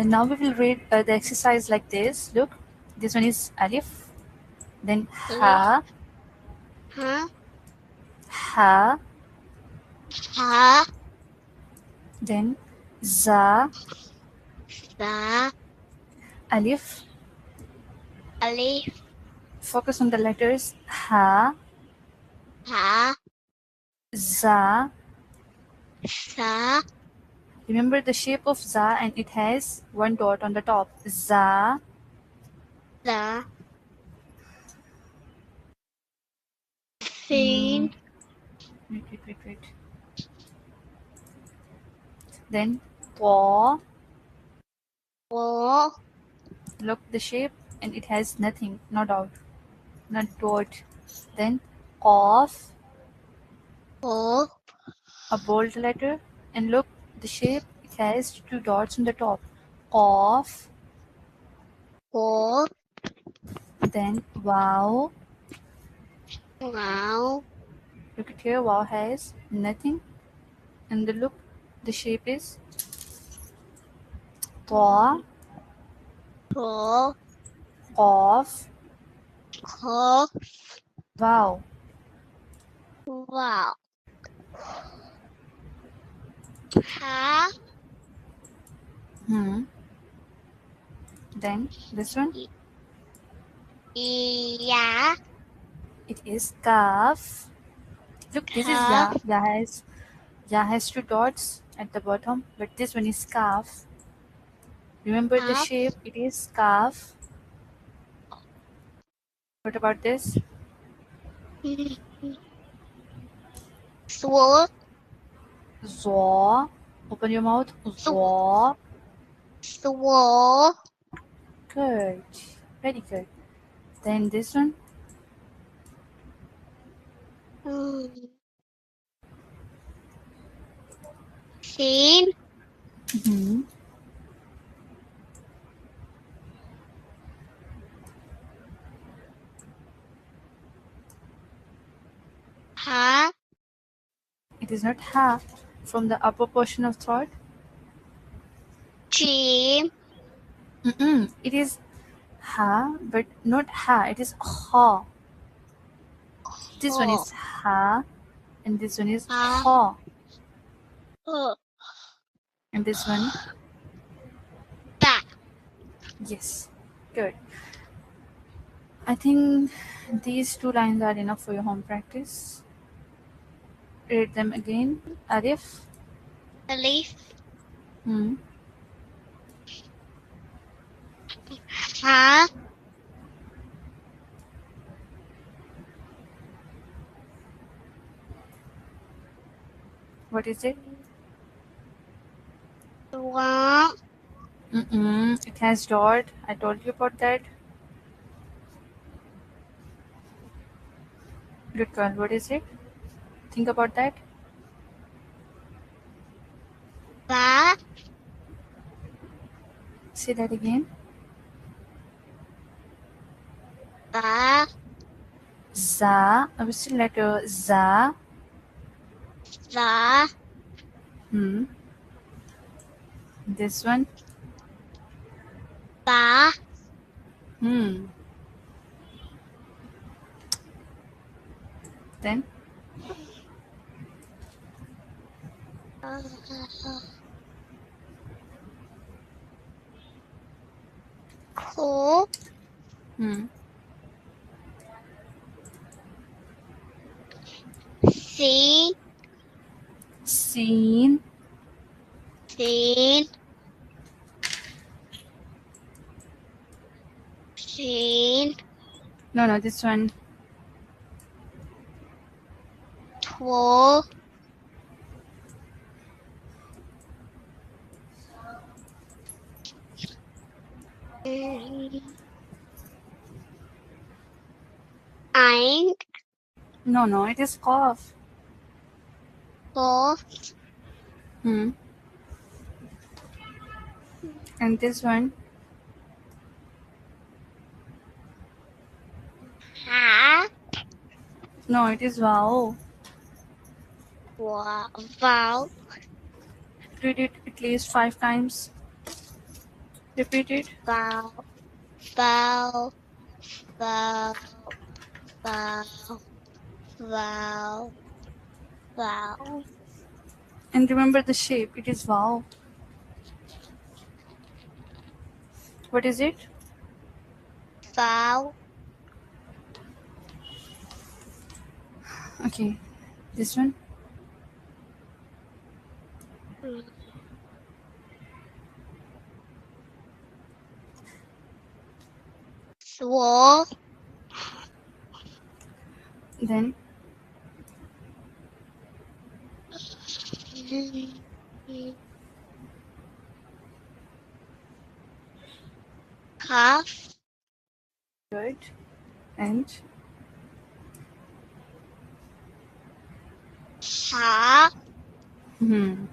Now we will read the exercise like this. Look, this one is alif, then ha, Ha, ha, ha, then za, za, alif. alif, Focus on the letters ha, ha, za. za, Remember the shape of za and it has one dot on the top. Za, za, sin, wait. Then po. wo, Look the shape and it has nothing, no dot, not dot. Then qaf, wo, a bold letter, and look the shape, it has two dots on the top. Qaf. wo, Then wow. wow, Look at here, wow has nothing, and look the shape is ta, wo, qaf, ko, wow. wow, ha, Then this one, ya, it is kaf. Look, this is ka, ya. Ya has two dots at the bottom, but this one is kaf. Remember the kaf, shape, it is kaf. What about this? swo, Zo. Open your mouth. Zo. swo, Good. Very good. Then this one. sin, ha, It is not ha from the upper portion of throat. jim, It is ha, but not ha. It is ha. This one is ha, and this one is ha. And this one, ta, yes. Good. I think these two lines are enough for your home practice. Read them again. Arif. alif, Hmm. ha, What is it? wa, It has dot. I told you about that. Good girl. What is it? Think about that. ba, Say that again. ba, Za. A whistle letter. Za. za, This one. ba, Then. ko, sin, Seen. sin, sin, No, this one. two, ein, No, it is cough. four, And this one. ha, No, it is wow. wow, wow, Read it at least 5 times. Repeat it. Foul, foul, foul, foul, foul, foul, And remember the shape. It is wow. What is it? foul, Okay. This one. swole, Then cough, good. And ha, hmm.